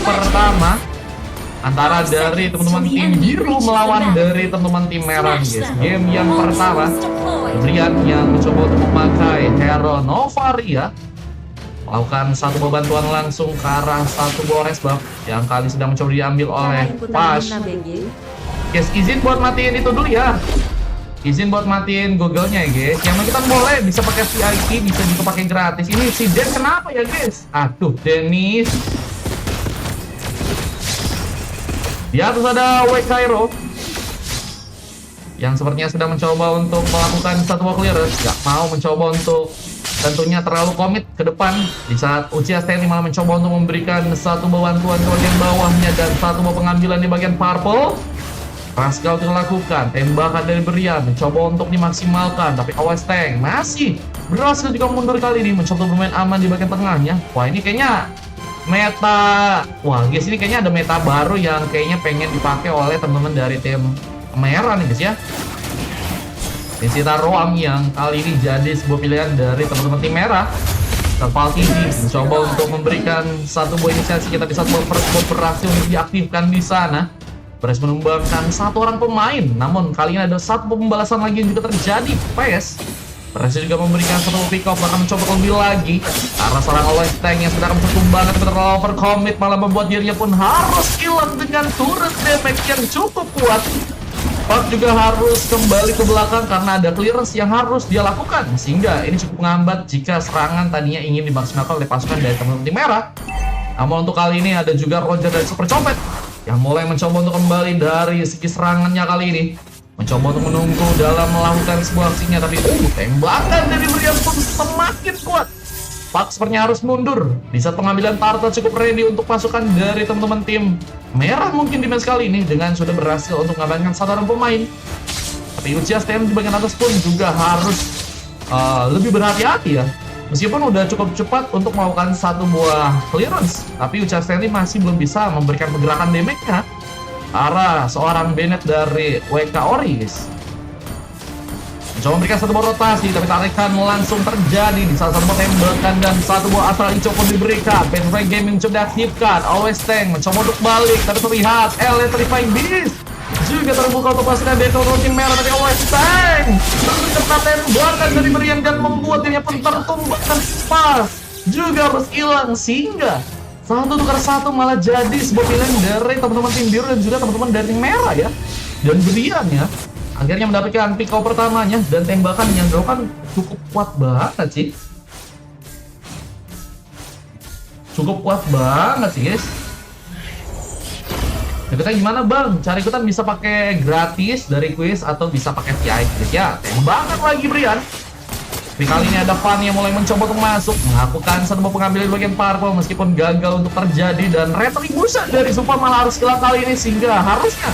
pertama antara dari teman-teman tim biru melawan dari teman-teman tim merah, guys. Game yang pertama, Brian yang mencoba untuk memakai hero Novaria melakukan satu buah bantuan langsung ke arah satu buah res buff yang kali sedang mencoba diambil oleh Pash. Guys, izin buat matiin itu dulu ya. Izin buat matiin Google-nya ya guys. Yang kita boleh bisa pakai VIP, bisa juga pakai gratis. Ini si Den kenapa ya guys? Aduh, Dennis. Di atas ada Wekairo yang sepertinya sedang mencoba untuk melakukan satu buah clearance. Gak mau mencoba untuk tentunya terlalu komit ke depan. Di saat Uchiha Stanley malah mencoba untuk memberikan satu buah bantuan ke bagian bawahnya dan satu buah pengambilan di bagian purple. Rascal dilakukan, tembakan dari Brian mencoba untuk dimaksimalkan, tapi awas Tank masih berhasil juga mundur kali ini, mencoba bermain aman di bagian tengahnya. Wah, ini kayaknya meta, wah guys, ini kayaknya ada meta baru yang kayaknya pengen dipakai oleh teman-teman dari tim merah nih guys ya. Visita Roam yang kali ini jadi sebuah pilihan dari teman-teman tim merah. Terpal ini mencoba untuk memberikan satu buah inisiasi, kita bisa berhasil untuk diaktifkan di sana. Berhasil menumbangkan satu orang pemain, namun kali ini ada satu pembalasan lagi yang juga terjadi. PES berhasil juga memberikan satu pick off, akan mencoba lebih lagi karena seorang oleh Tank yang sedang mencoba banget terlalu overcommit, malah membuat dirinya pun harus hilang dengan turret damage yang cukup kuat. Pak juga harus kembali ke belakang karena ada clearance yang harus dia lakukan, sehingga ini cukup menghambat jika serangan tadinya ingin dimaksimalkan oleh pasukan dari teman-teman tim merah. Namun untuk kali ini ada juga Roger dari Super Copet yang mulai mencoba untuk kembali dari segi serangannya kali ini, mencoba untuk menunggu dalam melakukan sebuah aksinya, tapi tembakan dari Brian pun semakin kuat. Pak sepertinya harus mundur di saat pengambilan turtle cukup ready untuk pasukan dari teman-teman tim merah mungkin di match kali ini dengan sudah berhasil untuk mengamankan satu orang pemain. Tapi Uchiha Stanley di bagian atas pun juga harus lebih berhati-hati ya. Meskipun udah cukup cepat untuk melakukan satu buah clearance, tapi Uchiha Stanley masih belum bisa memberikan pergerakan damage-nya arah seorang Bennett dari WK Ori, guys. Mencoba memberikan satu buah rotasi, tapi tarikan langsung terjadi di salah satu buah tembakan dan satu buah asal Icho pun diberikan. Penfrey Gaming mencoba diaktifkan, Always Tank mencoba untuk balik, tapi terlihat Electrifying Beast juga terbuka untuk pasukan dari tim merah, tapi Always Tank terkena tembakan dari Brian dan membuat dirinya pun tertumbangkan pas juga harus hilang, sehingga satu tukar satu malah jadi sebuah pilihan dari teman-teman tim biru dan juga teman-teman dari tim merah ya. Dan Brian ya akhirnya mendapatkan pick off pertamanya dan tembakan yang dilakukan cukup kuat banget sih. Cukup kuat banget sih guys. Nah, kita gimana bang? Cari ikutan bisa pakai gratis dari quiz atau bisa pakai VIP guys ya. Tembakan lagi Brian. Tapi kali ini ada Fan yang mulai mencoba untuk masuk, melakukan satu pengambilan di bagian purple meskipun gagal untuk terjadi, dan retribution dari Super malah harus hilang kali ini, sehingga harusnya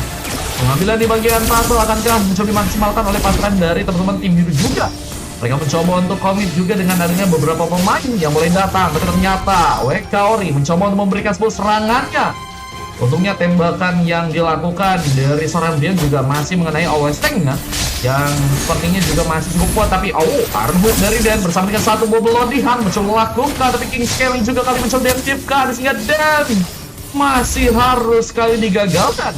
pengambilan di bagian purple akankah mencoba dimaksimalkan oleh pasukan dari teman-teman tim biru juga. Mereka mencoba untuk komit juga dengan adanya beberapa pemain yang mulai datang, tapi ternyata WK Ori mencoba untuk memberikan sebuah serangannya. Untungnya tembakan yang dilakukan dari seorang dia juga masih mengenai Always Tank ya, yang sepertinya juga masih cukup kuat, tapi Armut dari Dan bersama dengan satu buah Belodihan mencoba melakukan, tapi King Scaling juga kali mencoba diaktifkan, sehingga Dan masih harus sekali digagalkan.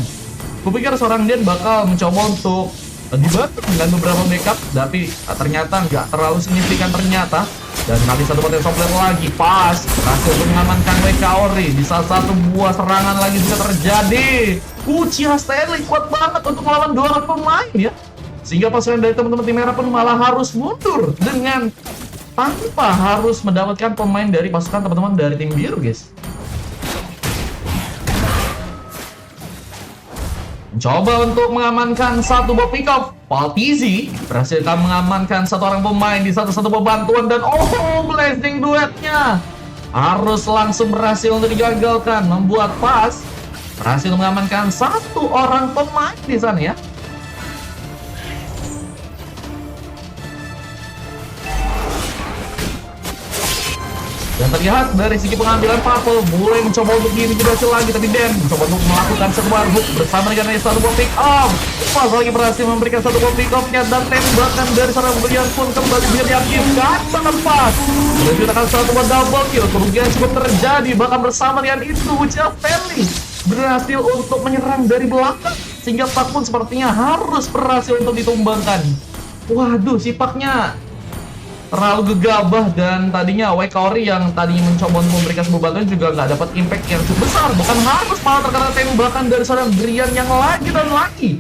Kupikir seorang Dan bakal mencoba untuk dibantu dengan beberapa backup, tapi ternyata nggak terlalu signifikan ternyata. Dan kali satu potensi player lagi pas berhasil untuk mengamankan WK Ori. Di salah satu buah serangan lagi juga terjadi. Uchiha Stanley kuat banget untuk melawan dua orang pemain ya, sehingga pasukan dari teman-teman tim merah pun malah harus mundur dengan tanpa harus mendapatkan pemain dari pasukan teman-teman dari tim biru guys. Mencoba untuk mengamankan satu buah pick off, Paltizi berhasil mengamankan satu orang pemain di satu buah bantuan, dan blazing duetnya harus langsung berhasil untuk digagalkan, membuat Pas berhasil mengamankan satu orang pemain di sana ya. Dan terlihat dari segi pengambilan Purple mulai mencoba untuk diintimidasi lagi, tapi Dan mencoba untuk melakukan satu buah hook bersama dengan satu buah pick up. Pas lagi berhasil memberikan satu buah pick up-nya dan tembakan dari seorang Brian pun kembali diaktifkan sangat pas. Menciptakan satu buah double kill, kerugian cukup terjadi, bahkan bersama dengan itu Uchiha Stanley berhasil untuk menyerang dari belakang sehingga Pak pun sepertinya harus berhasil untuk ditumbangkan. Waduh, si Paknya terlalu gegabah dan tadinya Wekaori yang tadinya mencoba untuk memberikan sebuah bantuan juga nggak dapat impact yang cukup besar. Bukan harus malah terkena tembakan dari seorang Brian yang lagi dan lagi.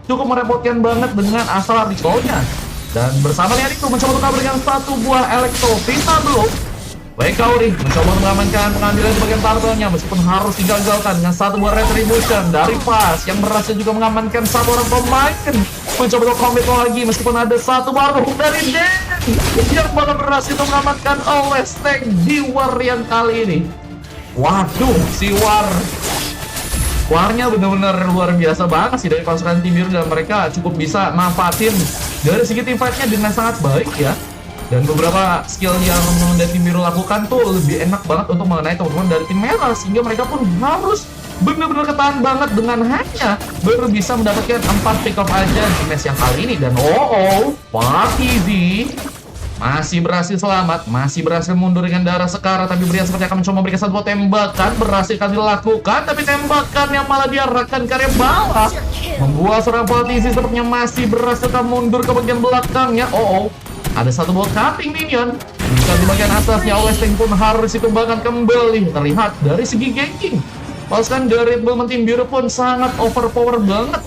Cukup merepotkan banget dengan asal recall-nya. Dan bersama dengan itu mencoba untuk memberikan satu buah Electro Vita Blow. Wekaori mencoba mengamankan pengambilan di bagian turtle-nya meskipun harus digagalkan dengan satu buah Retribution dari Pas yang berhasil juga mengamankan satu orang pemain. Mencoba untuk commit lagi meskipun ada satu buah hook dari Den yang malah berhasil untuk mengamankan Always Tank di war yang kali ini. Waduh, si Warnya benar-benar luar biasa banget sih dari pasukan tim biru, dan mereka cukup bisa manfaatin dari segi team fight-nya dengan sangat baik ya. Dan beberapa skill yang teman-teman dari tim biru lakukan tuh lebih enak banget untuk mengenai teman-teman dari tim merah, sehingga mereka pun harus benar-benar ketahan banget dengan hanya baru bisa mendapatkan 4 pick off aja di match yang kali ini. Dan Patizi masih berhasil selamat, masih berhasil mundur dengan darah Sekar, tapi Brian seperti akan mencoba memberikan satu tembakan, berhasil kan dilakukan, tapi tembakan yang malah diarahkan ke area bawah membuat seorang Patizi sepertinya masih berhasil kan mundur ke bagian belakangnya. Ada satu buah cutting minion di bagian atasnya. Always Tank pun harus ditumbangkan kembali. Terlihat dari segi ganking pasukan dari tim biru pun sangat overpower banget,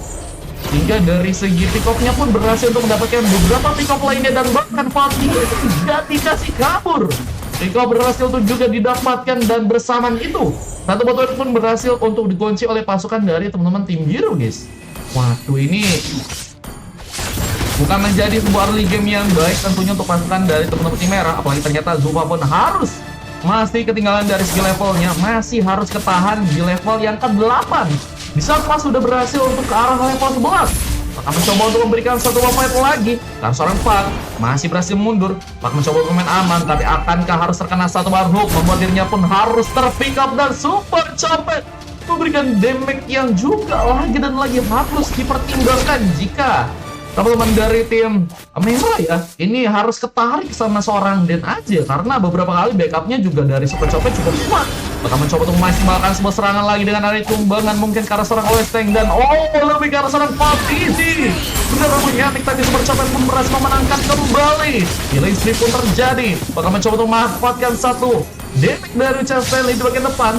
hingga dari segi pick off-nya pun berhasil untuk mendapatkan beberapa pick off lainnya, dan bahkan Fatih tidak dikasih kabur. Pick off berhasil untuk juga didapatkan, dan bersamaan itu satu botol pun berhasil untuk dikunci oleh pasukan dari teman-teman tim biru, guys. Waduh, ini bukan menjadi sebuah early game yang baik tentunya untuk pasukan dari teman-teman tim merah, apalagi ternyata Zupa pun harus masih ketinggalan dari segi levelnya, masih harus ketahan di level yang ke-8. Di saat Pas sudah berhasil untuk ke arah level 11, akan mencoba untuk memberikan satu fight lagi, dan seorang Pak masih berhasil mundur. Pak mencoba untuk main aman, tapi akankah harus terkena satu bar hook, membuat dirinya pun harus terpick up dan super copet memberikan damage yang juga lagi dan lagi harus dipertimbangkan jika teman-teman dari tim merah ya ini harus ketarik sama seorang Den aja, karena beberapa kali backupnya juga dari Super Copet cukup kuat. Maka mencoba untuk memaksimalkan sebuah serangan lagi dengan ada tumbangan mungkin ke arah seorang Always Tank, dan lebih ke arah seorang Patizi. Benar menyatik, tapi Super Copet pun berhasil memenangkan kembali. Healing strip pun terjadi, maka mencoba untuk memanfaatkan satu damage dari Uchiha Stanley di bagian depan.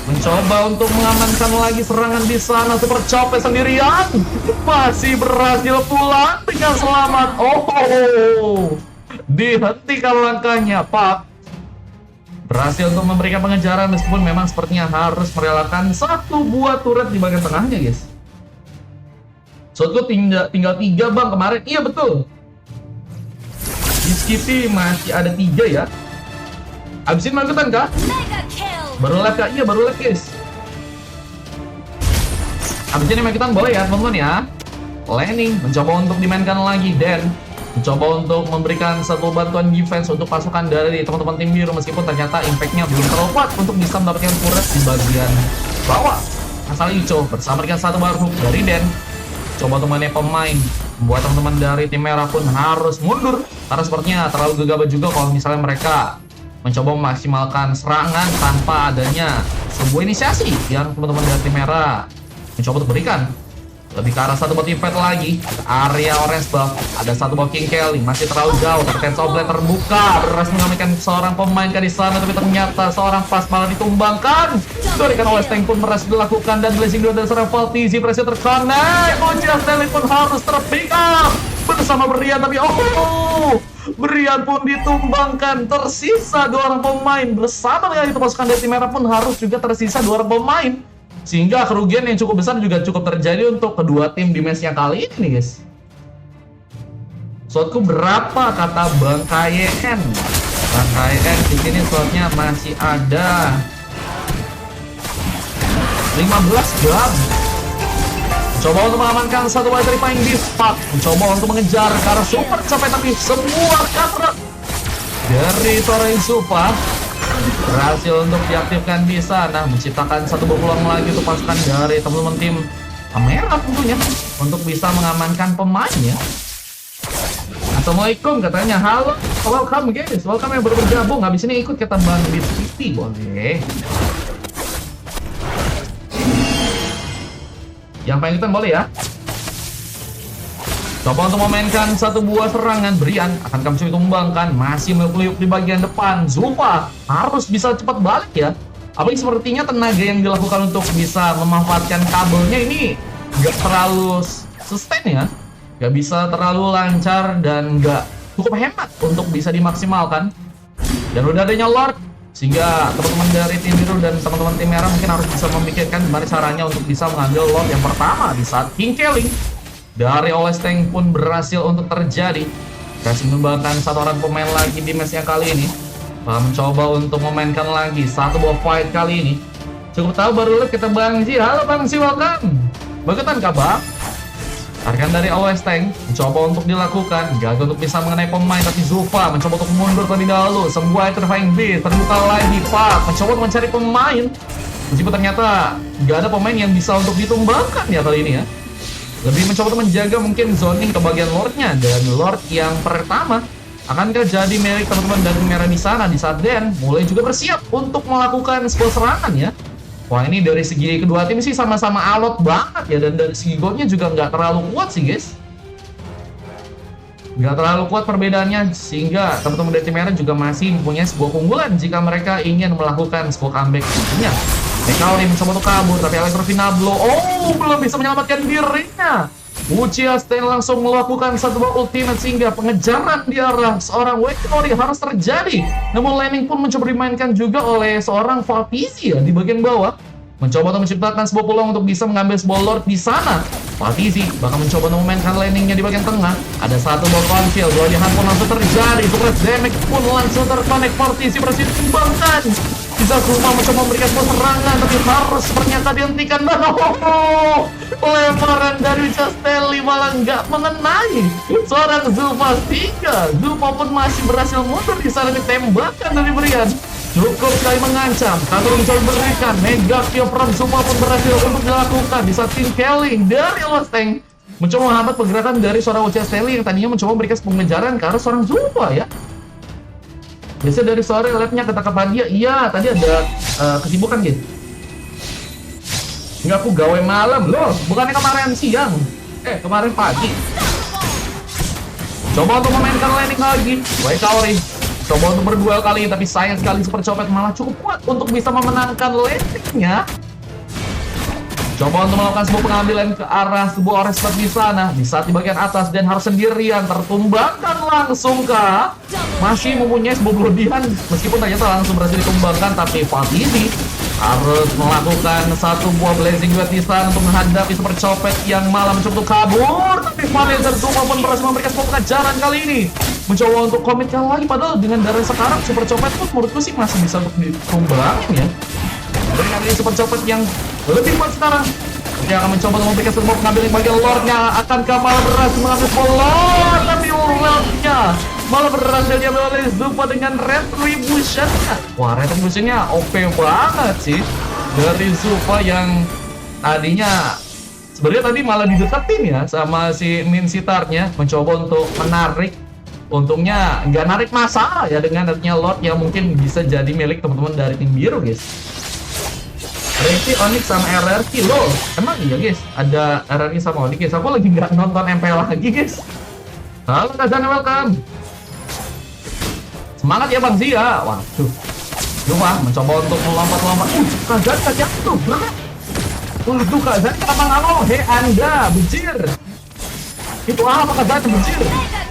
Mencoba untuk mengamankan lagi serangan di sana. Super Copet sendirian masih berhasil pulang dengan selamat. Dihentikan langkahnya. Pak berhasil untuk memberikan pengejaran meskipun memang sepertinya harus merelakan satu buah turret di bagian tengahnya, guys. Soalnya tinggal 3 bang kemarin. Iya betul, di Skippy masih ada 3 ya. Abisin Magetan kah? Baru live kak? Iya baru live, guys. Abis ini Magetan boleh ya teman-teman ya. Lenny mencoba untuk dimainkan lagi, dan mencoba untuk memberikan satu bantuan defense untuk pasukan dari teman-teman tim biru, meskipun ternyata impactnya belum terlalu kuat untuk bisa mendapatkan turret di bagian bawah. Asal Icho bersama dengan satu bar hook dari Den coba untuk main pemain, membuat teman-teman dari tim merah pun harus mundur, karena sepertinya terlalu gegabah juga kalau misalnya mereka mencoba memaksimalkan serangan tanpa adanya sebuah inisiasi yang teman-teman dari tim merah mencoba untuk berikan. Lebih ke arah satu buat fight lagi, area orange buff, ada satu buat King Kelly, masih terlalu jauh, tapi Tense of Blade terbuka, berhasil mengamankan seorang pemain di sana, tapi ternyata seorang Pas malah ditumbangkan. Dorikan Always Tank pun berhasil dilakukan, dan Blazing Duel dari seorang Patizi berhasil terconnect. Uchiha Stanley pun harus terpick up bersama Brian, tapi Brian pun ditumbangkan. Tersisa 2 orang pemain, bersama dengan itu pasukan dari tim merah pun harus juga tersisa 2 orang pemain, sehingga kerugian yang cukup besar juga cukup terjadi untuk kedua tim di match yang kali ini nih, guys. Slotku berapa kata Bang KYN? Bang KYN di sini slotnya masih ada 15 jam. Coba untuk mengamankan satu wide terrifying beast. Pak mencoba untuk mengejar ke arah Super Copet, tapi semua counter dari seorang Zupa berhasil untuk diaktifkan di sana, menciptakan satu peluang lagi untuk pasukan dari teman-teman tim merah tentunya untuk bisa mengamankan pemainnya. Assalamualaikum katanya, halo, welcome guys, welcome yang baru bergabung, habis ini ikut kita Bandit City, boleh. Yang pengen ikutan boleh ya. Coba untuk memainkan satu buah serangan, Brian akan kami coba tumbangkan, masih meliuk di bagian depan. Zulfa harus bisa cepat balik ya. Apalagi sepertinya tenaga yang dilakukan untuk bisa memanfaatkan kabelnya ini gak terlalu sustain ya, gak bisa terlalu lancar dan gak cukup hemat untuk bisa dimaksimalkan. Dan udah adanya Lord, sehingga teman-teman dari tim biru dan teman-teman tim merah mungkin harus bisa memikirkan gimana caranya untuk bisa mengambil Lord yang pertama di saat King Kelly dari OS Tank pun berhasil untuk terjadi. Kasih mengembangkan satu orang pemain lagi di match yang kali ini. Mencoba untuk memainkan lagi satu buah fight kali ini. Cukup tahu baru lihat kita Bang Ji. Halo Bang Ji, welcome. Bagaimana kabar? Tarikan dari OS Tank mencoba untuk dilakukan, gagal untuk bisa mengenai pemain, tapi Zulfa mencoba untuk mundur terlebih dahulu. Sebuah Terrifying Beast terbuka lagi, Pak mencoba untuk mencari pemain. Meskipun ternyata gak ada pemain yang bisa untuk ditumbangkan ya kali ini ya. Lebih mencoba untuk menjaga mungkin zoning ke bagian Lordnya, dan Lord yang pertama akankah jadi milik teman-teman dari merah di sana di saat Dan mulai juga bersiap untuk melakukan sebuah serangan ya. Wah, ini dari segi kedua tim sih sama-sama alot banget ya, dan dari segi goldnya juga nggak terlalu kuat sih guys. Nggak terlalu kuat perbedaannya, sehingga teman-teman dari tim merah juga masih mempunyai sebuah keunggulan jika mereka ingin melakukan sebuah comeback tentunya. Mekauri mencoba untuk kabur, tapi Electrofinablo belum bisa menyelamatkan dirinya. Uchiha Stain langsung melakukan satu buah ultimate sehingga pengejaran di arah seorang Mekauri harus terjadi. Namun landing pun mencoba dimainkan juga oleh seorang Faltizi ya di bagian bawah. Mencoba untuk menciptakan sebuah peluang untuk bisa mengambil sebuah Lord di sana. Faltizi bahkan mencoba untuk memainkan landingnya di bagian tengah. Ada satu buah konfil, dua dihan pun langsung terjadi. Surprise damage pun langsung terkonek. Faltizi berhasil ditumbangkan. Bisa Zulfa mencoba memberikan sebuah serangan, tapi harus ternyata dihentikan. Lemparan dari Castelli malah nggak mengenai seorang Zulfa 3. Zulfa pun masih berhasil mundur di sana, ditembakkan dari Brian. Cukup sekali mengancam, kalau mencoba berikan Mega Kill from Zulfa pun berhasil untuk dilakukan di saat King Kelly dari OS Tank mencoba menghambat pergerakan dari seorang Uchiha Castelli yang tadinya mencoba memberikan pengejaran ke arah seorang Zulfa ya. Biasanya dari sore labnya kata-kata dia, iya tadi ada kesibukan gitu. Enggak, aku gawe malam loh, bukannya kemarin siang. Kemarin pagi. Coba untuk memainkan landing lagi, Mekauri coba untuk berduel kali ini, tapi sayang sekali Super Copet malah cukup kuat untuk bisa memenangkan landingnya. Coba untuk melakukan sebuah pengambilan ke arah sebuah respect di sana, di saat di bagian atas dan harus sendirian tertumbangkan langsung kah? Masih mempunyai sebuah berlebihan, meskipun ternyata langsung berhasil ditumbangkan, tapi Faltizi harus melakukan satu buah blazing duet di sana untuk menghadapi Super Copet yang malah mencoba untuk kabur, tapi Vanessa Zuma pun berhasil memberikan sebuah pengejaran kali ini. Mencoba untuk komitkan lagi, padahal dengan darah sekarang Super Copet pun menurutku sih masih bisa untuk ditumbangin ya. Dengan ini Super Copet yang lebih kuat sekarang, dia akan mencoba untuk memberikan sebuah pengambil yang bagian Lordnya. Akankah malah berhasil mengambil sebuah Lord, tapi Lordnya malah berhasil diambil oleh Zulfa dengan Retribution. Wah, Retributionnya OP banget sih dari Zulfa yang tadinya sebenarnya tadi malah dideketin ya sama si Min Sitarnya, mencoba untuk menarik. Untungnya nggak narik masalah ya dengan adanya Lord yang mungkin bisa jadi milik teman-teman dari tim biru guys. Resi, Onyx sama RRQ loh. Emang iya guys, ada RRQ sama Onyx guys. Aku lagi nggak nonton MPL lagi guys. Halo Kazan, welcome. Semangat ya Bang Zia. Waduh, Zulfa mencoba untuk melompat-lompat. Kazan jatuh. Waduh, Kazan kenapa ngomong? Hei Anda, bejir. Itu apa Kazan, bejir?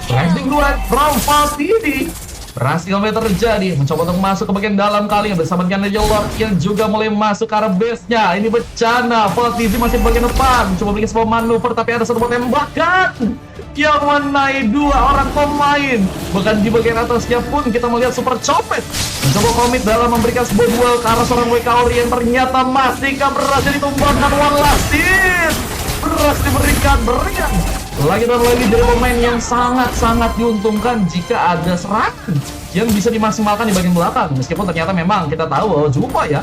Rising duet from Faltizi berhasil terjadi, mencoba untuk masuk ke bagian dalam kali bersama dengan Lord yang juga mulai masuk ke arah base-nya. Ini bencana, Faltizi masih di bagian depan, mencoba bikin sebuah manuver, tapi ada satu tembakan yang mengenai dua orang pemain. Bahkan di bagian atasnya pun kita melihat Super Copet mencoba komit dalam memberikan sebuah duel ke arah seorang Mekauri yang ternyata masih berhasil ditumbangkan. One last hit berhasil diberikan Brian. Lagi dan lagi jadi pemain yang sangat-sangat diuntungkan jika ada serangan yang bisa dimaksimalkan di bagian belakang. Meskipun ternyata memang kita tahu bahwa Zupa ya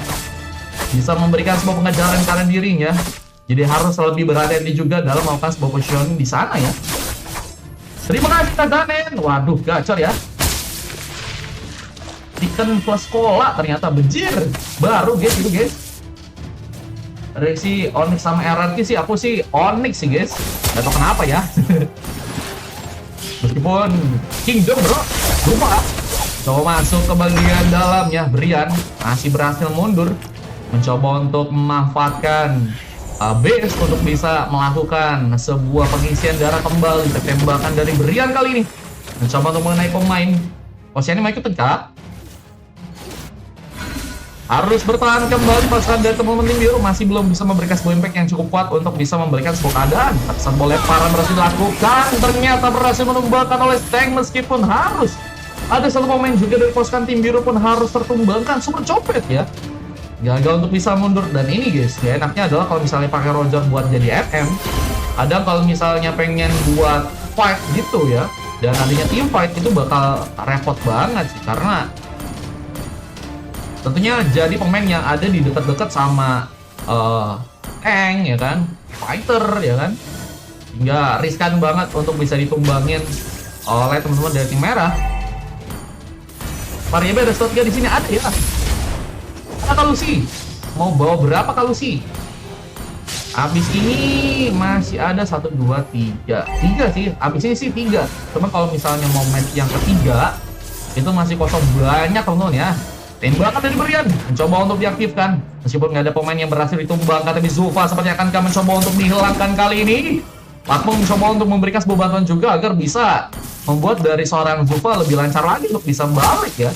bisa memberikan sebuah pengejaran kanan dirinya. Jadi harus lebih berhati-hati juga dalam melakukan sebuah positioning di sana ya. Terima kasih Taganen. Waduh, gacor ya. Chicken plus cola ternyata bejir. Baru guys itu guys. Reaksi Onyx sama RRQ sih, aku sih Onyx sih guys. Gak tau kenapa ya. Meskipun Kingdom bro, lupa. Coba masuk ke bagian dalamnya. Brian masih berhasil mundur, mencoba untuk memanfaatkan base untuk bisa melakukan sebuah pengisian darah kembali. Tembakan dari Brian kali ini mencoba untuk mengenai pemain. Posisinya mau ikut tegak. Harus bertahan kembali pasukan dari teman-teman tim biru, masih belum bisa memberikan sebuah impact yang cukup kuat untuk bisa memberikan sebuah keadaan. Saat bola lemparan berhasil dilakukan, ternyata berhasil menumbangkan oleh Steng, meskipun harus ada satu pemain juga dari pasukan tim biru pun harus tertumbangkan. Super copet ya, gagal untuk bisa mundur. Dan ini guys, ya enaknya adalah kalau misalnya pakai Roger buat jadi FM, ada kalau misalnya pengen buat fight gitu ya, dan adanya team fight itu bakal repot banget sih, karena tentunya jadi pemain yang ada di dekat-dekat sama tank ya kan, fighter ya kan, hingga riskan banget untuk bisa ditumbangin oleh teman-teman dari tim merah. Variabel ada slot di sini ada ya. Ada Kalusi. Mau bawa berapa Kalusi? Abis ini masih ada 1, 2, 3 sih. Abis ini sih 3. Cuman kalau misalnya mau match yang ketiga itu masih kosong banyak teman-teman ya. Tembakan dari Brian mencoba untuk diaktifkan, meskipun nggak ada pemain yang berhasil ditumbangkan, tapi Zupa sepertinya akan mencoba untuk dihilangkan kali ini. Lakmung mencoba untuk memberikan sebuah bantuan juga agar bisa membuat dari seorang Zupa lebih lancar lagi untuk bisa balik ya.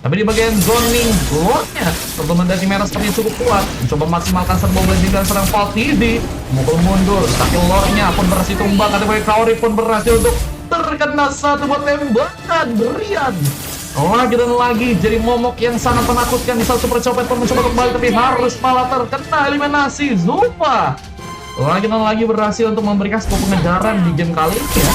Tapi di bagian zoning lordnya, teman-teman dari merah sepertinya cukup kuat, mencoba maksimalkan serbu blazing dan serang Valtidi, memukul mundur, tapi lordnya pun berhasil tumbang, ada Kaori pun berhasil untuk terkena satu buat tembakan Brian. Lagi dan lagi jadi momok yang sangat menakutkan di saat Super Copet pun mencoba kembali, tapi harus malah terkena eliminasi. Zupa lagi dan lagi berhasil untuk memberikan sebuah pengejaran di game kali ini ya,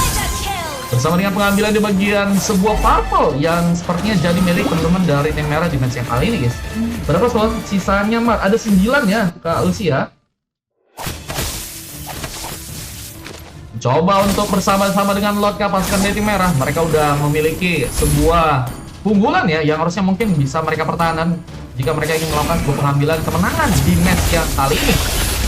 bersama dengan pengambilan di bagian sebuah purple yang sepertinya jadi milik teman-teman dari tim merah di match yang kali ini guys. Berapa slot sisanya Mar? Ada 9 ya Kak Lucy ya. Coba untuk bersama-sama dengan Lordka pasukan dari tim merah, mereka udah memiliki sebuah keunggulan ya, yang harusnya mungkin bisa mereka pertahanan jika mereka ingin melakukan sebuah pengambilan kemenangan di match yang kali ini.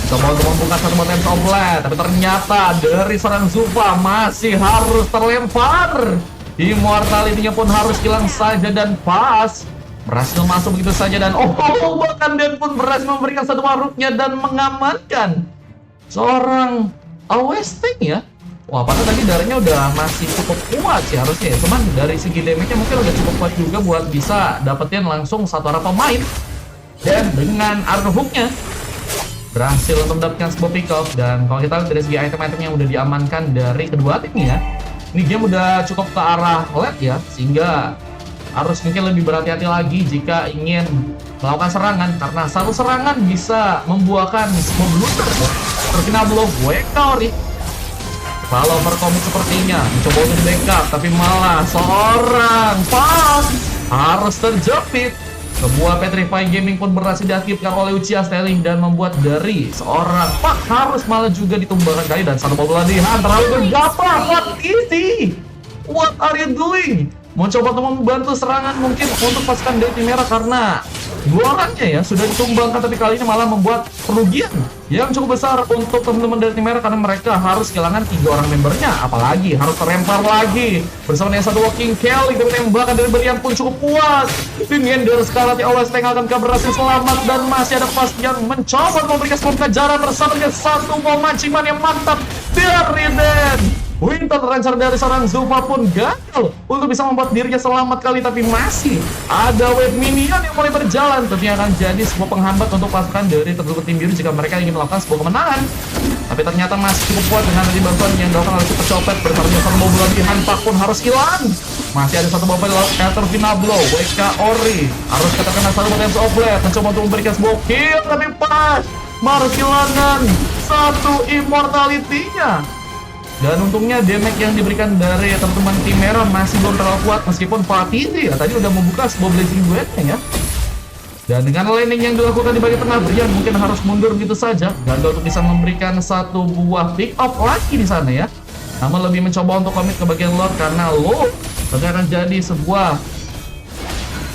Coba untuk membuka satu potensi oblet, tapi ternyata dari seorang Zupa masih harus terlempar. Immortality-nya pun harus hilang saja dan pas berhasil masuk begitu saja, dan bahkan Dan pun berhasil memberikan satu maruknya dan mengamankan seorang Westing ya. Wah, padahal tadi darahnya udah masih cukup kuat sih harusnya ya. Cuman dari segi damage-nya mungkin udah cukup kuat juga buat bisa dapetin langsung satu arah pemain. Dan dengan arrow hook-nya berhasil untuk mendapatkan sebuah pick off. Dan kalau kita lihat dari segi item-item yang udah diamankan dari kedua tim ya, ini game udah cukup ke arah late ya, sehingga harus mungkin lebih berhati-hati lagi jika ingin melakukan serangan, karena satu serangan bisa membuahkan sebuah blunder ya. Terkena blow Kaori. Kalau overcommit sepertinya mencoba untuk backup, tapi malah seorang pas harus terjepit. Sebuah Petrify Gaming pun berhasil diaktifkan oleh Uchiha Sterling dan membuat dari seorang Pak harus malah juga ditumbangkan kali, dan satu bola dihan terlalu gegabah. What easy? What are you doing? Mencoba untuk membantu serangan mungkin untuk pasukan dari tim merah, karena dua orangnya ya sudah ditumbangkan, tapi kali ini malah membuat kerugian yang cukup besar untuk teman-teman dari tim merah, karena mereka harus kehilangan 3 orang membernya, apalagi harus terlempar lagi bersama dengan satu walking Kelly. Tapi tembakan dari Brian pun cukup kuat. Tim Yender Scarlet oleh Steng akankah berhasil selamat, dan masih ada pas yang mencoba memberikan sebuah kejaran bersama dengan satu pemancingan yang mantap dari Dan. Winter Rancer dari seorang Zupa pun gagal untuk bisa membuat dirinya selamat kali, tapi masih ada wave minion yang mulai berjalan, tentunya akan jadi sebuah penghambat untuk pasukan dari terduga tim biru jika mereka ingin melakukan sebuah kemenangan. Tapi ternyata masih cukup kuat dengan dari bantuan yang dilakukan oleh Super Copet bersama dengan satu mobil lagi. Hanpak pun harus hilang. Masih ada satu mobil Katerina Blow, Kaori harus katakan satu potensi oblet, mencoba untuk memberikan sebuah kill, tapi pas harus kehilangan satu immortality-nya. Dan untungnya damage yang diberikan dari teman-teman tim merah masih belum terlalu kuat, meskipun Fatih ya tadi udah membuka sebuah blazing duetnya ya. Dan dengan landing yang dilakukan di bagian tengah, Brian mungkin harus mundur begitu saja, gagal untuk bisa memberikan satu buah pick up lagi di sana ya. Namun lebih mencoba untuk komit ke bagian Lord, karena Lord akan jadi sebuah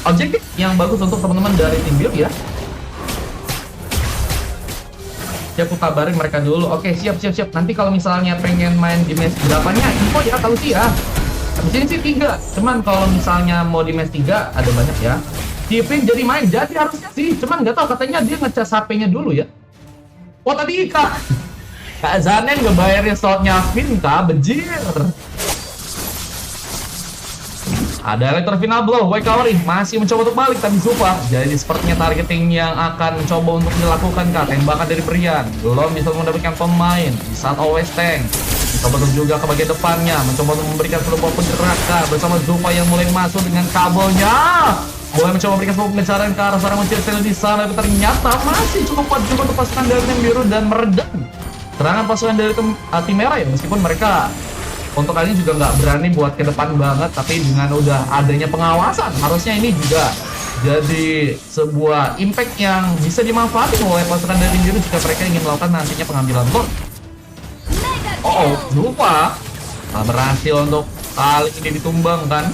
objektif yang bagus untuk teman-teman dari tim build ya. Siap, aku kabarin mereka dulu. Oke, siap. Nanti kalau misalnya pengen main di match berapanya, info ya kalau sih ya. Di sini sih 3. Cuman kalau misalnya mau di match 3 ada banyak ya. Kipin jadi main, jadi harusnya sih. Cuman nggak tahu, katanya dia ngecas HP-nya dulu ya. Oh tadi Kak Zanen ngebayarin slotnya Finn Kak, bejir. Ada Electro Final Blow, Waikawari masih mencoba untuk balik, tapi Zupa jadi sepertinya targeting yang akan mencoba untuk dilakukan Kak. Tembakan dari Brian belum bisa mendapatkan pemain di saat always tank. Mencoba untuk juga ke bagian depannya, mencoba untuk memberikan sebuah penggerakan bersama Zupa yang mulai masuk dengan kabelnya. Mulai mencoba memberikan sebuah pengejaran ke arah seorang mencari di sana, tapi ternyata masih cukup kuat juga untuk pasukan dari tim biru dan meredam serangan pasukan dari tim merah ya. Meskipun mereka untuk kali ini juga nggak berani buat ke depan banget, tapi dengan udah adanya pengawasan, harusnya ini juga jadi sebuah impact yang bisa dimanfaatkan oleh pasukan dari biru jika mereka ingin melakukan nantinya pengambilan gol. Lupa berhasil untuk kali ini ditumbangkan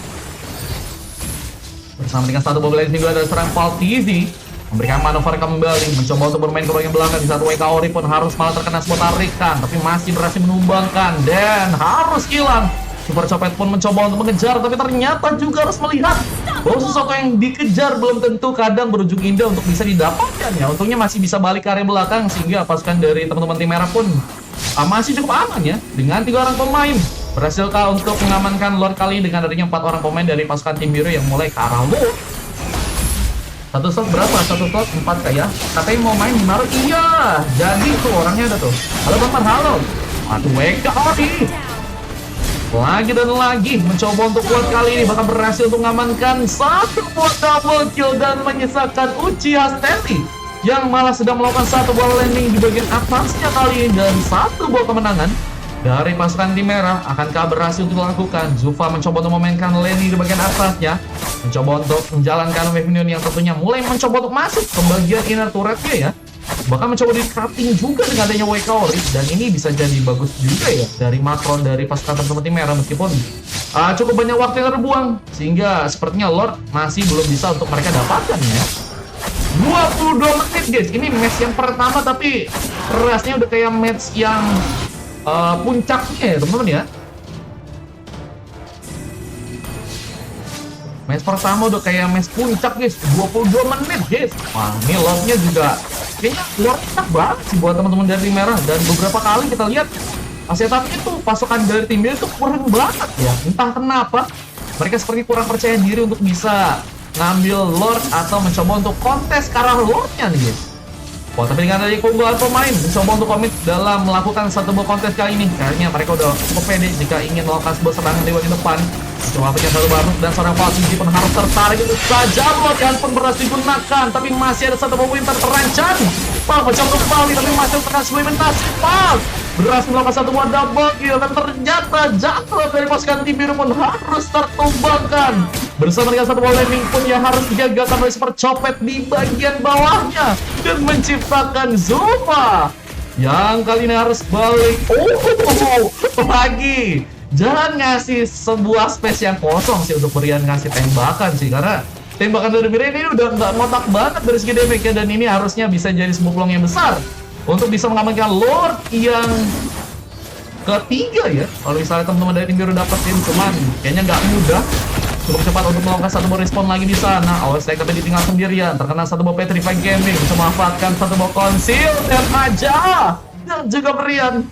bersama dengan satu bobel ini juga ada serang Faltizi memberikan manuver kembali, mencoba untuk bermain ke bagian belakang. Di satu Waikawari pun harus malah terkena sebuah tarikan, tapi masih berhasil menumbangkan dan harus hilang. Super Copet pun mencoba untuk mengejar, tapi ternyata juga harus melihat bahwa sesuatu yang dikejar belum tentu kadang berujung indah untuk bisa didapatkan ya. Untungnya masih bisa balik ke area belakang, sehingga pasukan dari teman-teman tim merah pun masih cukup aman ya. Dengan 3 orang pemain, berhasilkah untuk mengamankan Lord kali ini dengan adanya 4 orang pemain dari pasukan tim biru yang mulai ke arah Lord. Satu slot berapa? Satu slot 4 kayak. Katanya mau main di Maret. Iya, jadi tuh orangnya ada tuh. Halo Bang, halo. Aduh, Waikawari lagi dan lagi mencoba untuk kuat kali ini, bahkan berhasil untuk mengamankan satu buah double kill dan menyisakan Uchiha Stanley yang malah sedang melakukan satu buah landing di bagian atasnya kali ini, dan satu buah kemenangan dari pasukan tim merah akankah berhasil untuk dilakukan. Zufa mencoba untuk memainkan landing di bagian atasnya, mencoba untuk menjalankan wave minion yang tentunya mulai mencoba untuk masuk ke bagian inner turretnya ya. Bahkan mencoba di cutting juga dengan adanya Waikawari, dan ini bisa jadi bagus juga ya dari makron dari pasukan teman-teman tim merah, meskipun cukup banyak waktu yang terbuang sehingga sepertinya Lord masih belum bisa untuk mereka dapatkan ya. 22 menit guys, ini match yang pertama tapi kerasnya udah kayak match yang puncaknya ya teman-teman ya. Match pertama udah kayak match puncak guys, 22 menit guys. Wah, ini Lordnya juga kayaknya Lord enak banget sih buat teman-teman dari tim merah. Dan beberapa kali kita lihat setupnya tuh pasukan dari tim biru tuh kurang banget ya. Entah kenapa mereka seperti kurang percaya diri untuk bisa ngambil Lord atau mencoba untuk kontes ke arah Lordnya nih guys. Wah, tapi dengan adanya keunggulan pemain mencoba untuk komit dalam melakukan satu buah kontes kali ini, kayaknya mereka udah cukup pede jika ingin melakukan sebuah serangan di bagian depan. Cuma punya satu baruk dan seorang Faltizi pun harus tertarik itu saja. Blokan pun berhasil digunakan, tapi masih ada satu buah winter terancam. Mencoba kembali, tapi masih terkena suplementasi. Berhasil melakukan satu buah double kill, dan ternyata jatuh dari pasukan tim biru pun harus tertumbangkan. Bersama dengan satu buah landing pun yang harus digagalkan oleh Super Copet di bagian bawahnya dan menciptakan Zupa yang kali ini harus balik lagi. Jangan ngasih sebuah space yang kosong sih untuk Brian ngasih tembakan sih, karena tembakan dari Brian ini udah nggak ngotak banget dari segi damage ya, dan ini harusnya bisa jadi sebuah peluang yang besar untuk bisa mengamankan Lord yang ketiga ya. Kalau misalnya teman-teman dari tim biru dapetin, cuman kayaknya nggak mudah. Cukup cepat untuk melakukan satu buah respon lagi di sana. Awas saya tapi ditinggal sendirian, terkena satu buah Petrify Gaming, bisa memanfaatkan satu buah konsil dan aja. Dan juga Brian,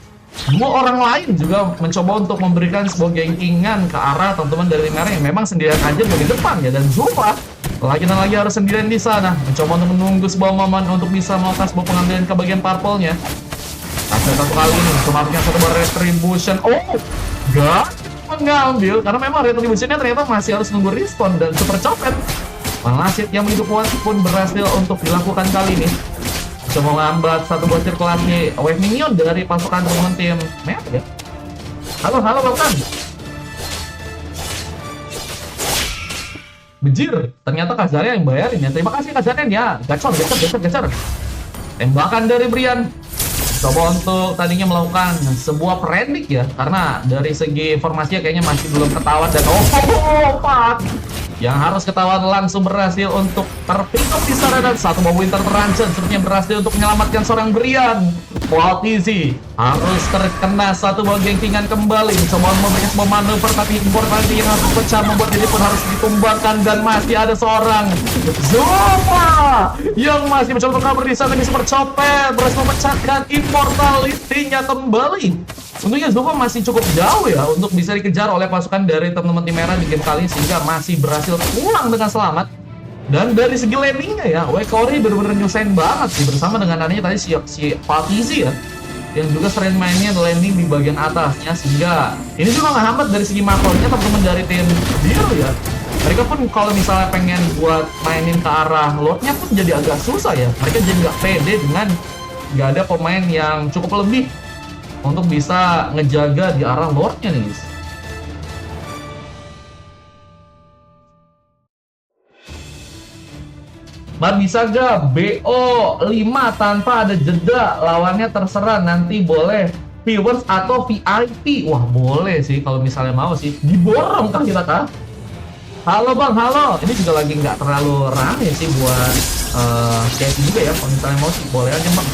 dua orang lain juga mencoba untuk memberikan sebuah gengkingan ke arah teman-teman dari merah yang memang sendirian aja di depan ya. Dan Zupa lagi dan lagi harus sendirian di sana, mencoba untuk menunggu sebuah momen untuk bisa melakukan sebuah pengambilan ke bagian purple-nya. Hasil satu kali ini cuma punya satu buah retribution. Gak mengambil karena memang retributionnya ternyata masih harus nunggu respon, dan Super Copet Malasit yang begitu kuat pun berhasil untuk dilakukan kali ini. Coba ngambat satu buah sirkulasi wave minion dari pasukan teman tim merah ya. Halo, halo, Bang. Bejir, ternyata Kazaria yang bayarin ya. Terima kasih Kazaria ya. Gacor. Tembakan dari Brian. Coba untuk tadinya melakukan sebuah predik ya. Karena dari segi formasinya kayaknya masih belum ketahuan. Dan Pak yang harus ketahuan langsung berhasil untuk terpikat di sana. Dan satu bom Winter terancam sepertinya berhasil untuk menyelamatkan seorang Brian. Easy harus terkena satu bom gengkingan kembali. Coba memberikan sebuah manuver, tapi importansi yang harus pecah membuat diri pun harus ditumbangkan. Dan masih ada seorang Zupa yang masih mencoba untuk kabur di sana, bisa bercopet, berhasil memecahkan immortality-nya kembali. Tentunya Zupa masih cukup jauh ya untuk bisa dikejar oleh pasukan dari teman-teman tim merah di game kali ini, sehingga masih berhasil pulang dengan selamat. Dan dari segi landingnya ya, Wekori benar-benar nyusahin banget sih bersama dengan adanya tadi si Patizi ya, yang juga sering mainnya landing di bagian atasnya, sehingga ini juga ngehambat dari segi makronya teman-teman dari tim biru ya. Mereka pun kalau misalnya pengen buat mainin ke arah lordnya pun jadi agak susah ya. Mereka jadi nggak pede dengan nggak ada pemain yang cukup lebih untuk bisa ngejaga di arah lordnya nih guys. Mar bisa gak BO 5 tanpa ada jeda, lawannya terserah, nanti boleh viewers atau VIP. Wah boleh sih kalau misalnya mau sih, diborong kah kita kah? Halo Bang, halo. Ini juga lagi nggak terlalu rame sih buat kayak juga ya, kalau misalnya mau sih boleh aja Bang.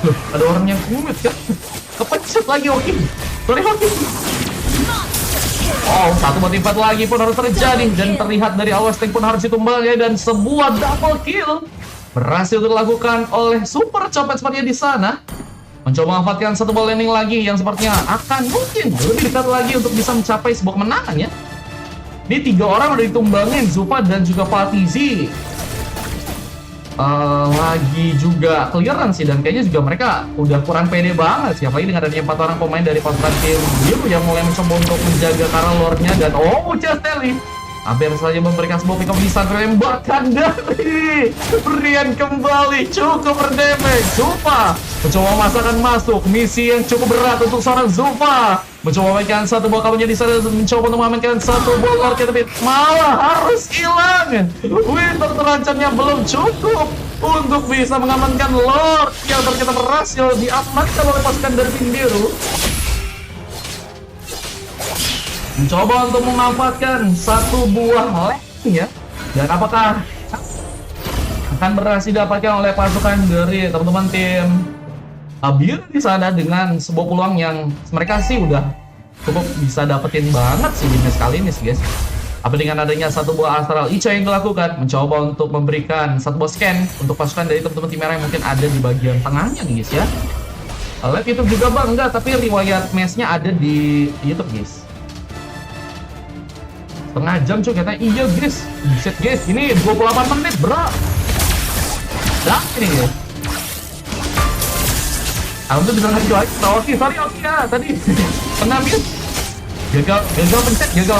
Loh, ada orang yang kumit kan? Kepencet lagi Oki. Sorry Oki. Oh, satu motifat lagi pun harus terjadi. Dan terlihat dari awal tank pun harus ditumbangkan. Dan sebuah double kill berhasil dilakukan oleh Super Copet sepertinya di sana. Mencoba memanfaatkan satu ball landing lagi yang sepertinya akan mungkin lebih dekat lagi untuk bisa mencapai sebuah kemenangan ya. Ini 3 orang udah ditumbangin, Zupa dan juga Patizi. Lagi juga clearance sih, dan kayaknya juga mereka udah kurang pede banget sih, apalagi dengan adanya 4 orang pemain dari pasukan tim biru yang mulai mencoba untuk menjaga karena lordnya. Dan Chastely hampir saja memberikan sebuah pick up bisa tembakan dari Brian kembali cukup berdamage. Zupa mencoba memasakkan masuk misi yang cukup berat untuk seorang Zupa, mencoba memainkan satu buah kabelnya di sana, mencoba untuk memainkan satu buah lord, tapi malah harus hilang. Winter terancamnya belum cukup untuk bisa mengamankan lord yang ternyata berhasil diamankan oleh pasukan dari tim biru. Mencoba untuk memanfaatkan satu buah lane ya, dan apakah akan berhasil didapatkan oleh pasukan dari teman-teman tim biru di sana dengan sebuah peluang yang mereka sih udah cukup bisa dapetin banget sih di match kali ini sih guys. Apa dengan adanya satu buah Astral Icha yang dilakukan, mencoba untuk memberikan satu buah scan untuk pasukan dari teman-teman tim merah yang mungkin ada di bagian tengahnya nih guys ya. Live YouTube juga Bang, enggak, tapi riwayat matchnya ada di YouTube guys. Setengah jam cuy katanya. Iya guys, buset guys, ini 28 menit bro. Dah ini guys. Alhamdulillah bisa lagi. Oke, sorry Oki ya tadi pengambil gagal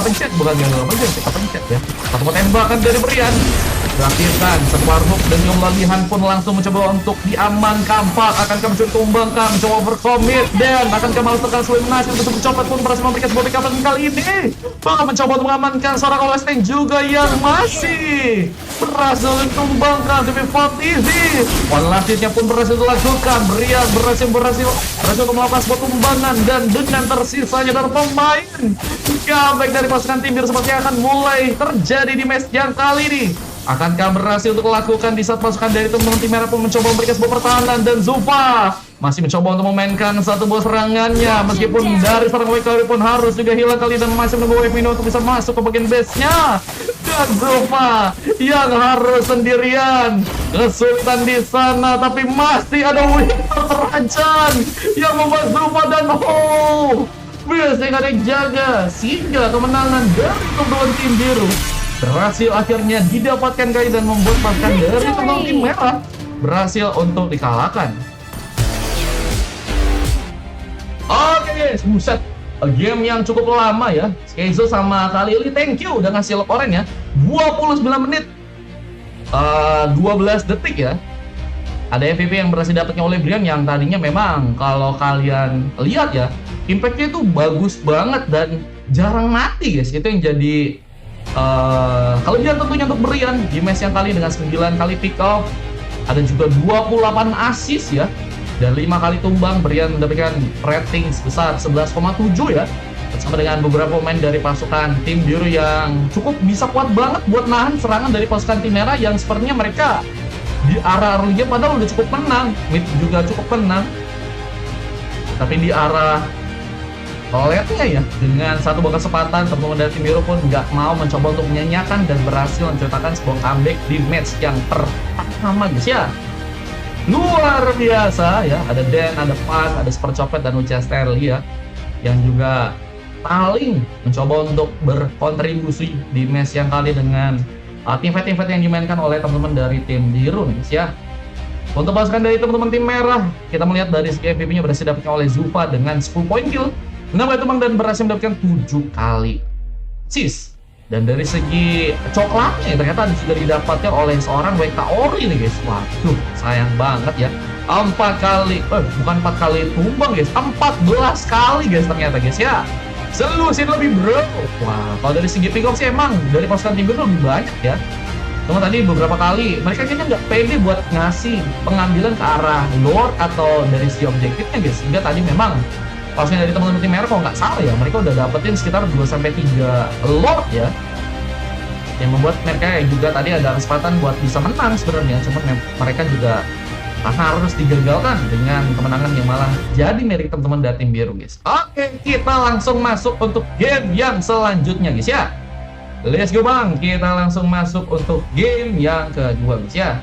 pencet, bukan gagal pencet, kita pencet ya. Satu tembakan dari Brian berakhirkan sebuah hook, dan yang lalihan pun langsung mencoba untuk diamankan. Pak akankah mencoba tumbangkan, mencoba berkomit, dan akankah melakukan eliminasi untuk Copet pun berhasil memberikan sebuah pick up kali ini. Pak mencoba untuk mengamankan seorang Olesteng juga yang masih berhasil ditumbangkan, tapi Patizi one last hit-nya pun berhasil dilakukan. Brian berhasil untuk melakukan sebuah tumbangan, dan dengan tersisanya dari pemain comeback dari pasukan tim biru sepertinya akan mulai terjadi di match yang kali ini. Akankah berhasil untuk melakukan di saat pasukan dari teman-teman tim merah pun mencoba memberikan sebuah pertahanan, dan Zupa masih mencoba untuk memainkan satu buah serangannya, meskipun dari serang WKW pun harus juga hilang kali, dan masih menunggu Wavino untuk bisa masuk ke bagian base-nya. Dan Zupa yang harus sendirian, kesulitan di sana, tapi masih ada Winter terancam yang membuat Zupa dan biasanya ada yang jaga, sehingga kemenangan dari teman-teman tim biru berhasil akhirnya didapatkan kali, dan membuat pasukan dari teman-teman tim merah berhasil untuk dikalahkan. Oke guys, buset, game yang cukup lama ya. Skezo sama Kali Li, thank you udah ngasih lock orange ya. 29 menit 12 detik ya. Ada MVP yang berhasil dapatnya oleh Brian yang tadinya memang kalau kalian lihat ya, impact-nya itu bagus banget dan jarang mati guys. Itu yang jadi kelebihan tentunya untuk Brian di match yang kali dengan 9 kali pick off. Ada juga 28 assist ya. Dan 5 kali tumbang. Brian mendapatkan rating sebesar 11,7 ya. Bersama dengan beberapa pemain dari pasukan tim biru yang cukup bisa kuat banget buat nahan serangan dari pasukan tim merah yang sepertinya mereka di arah early game padahal udah cukup menang, mid juga cukup menang, tapi di arah late-nya ya dengan satu buah kesempatan teman-teman dari tim biru pun nggak mau mencoba untuk menyanyiakan dan berhasil mencetakkan sebuah comeback di match yang pertama guys ya. Luar biasa ya, ada Dan, ada Pas, ada Super Copet dan Ucia Sterling ya yang juga paling mencoba untuk berkontribusi di match yang kali dengan teamfight yang dimainkan oleh teman-teman dari tim biru nih guys ya. Untuk pasukan dari teman-teman tim merah, kita melihat dari segi MVP-nya berhasil dapatnya oleh Zupa dengan 10 poin kill, 6 kali tumbang dan berhasil mendapatkan 7 kali assist. Dan dari segi coklatnya ternyata juga didapatkan oleh seorang WK Ori nih guys. Waduh, sayang banget ya. 4 kali, bukan 4 kali tumbang guys, 14 kali guys ternyata guys ya. Selusin lebih bro. Wah, kalau dari segi pick off sih emang dari pasukan tim biru lebih banyak ya. Cuma tadi beberapa kali mereka kayaknya nggak pede buat ngasih pengambilan ke arah Lord atau dari segi objektifnya guys. Sehingga tadi memang pasukan dari teman-teman tim merah kalau nggak salah ya, mereka udah dapetin sekitar 2-3 Lord ya. Yang membuat mereka juga tadi ada kesempatan buat bisa menang sebenarnya. Cuma mereka juga harus digagalkan dengan kemenangan yang malah jadi milik teman-teman dari tim biru guys. Oke, kita langsung masuk untuk game yang selanjutnya guys ya. Let's go bang, kita langsung masuk untuk game yang kedua guys ya.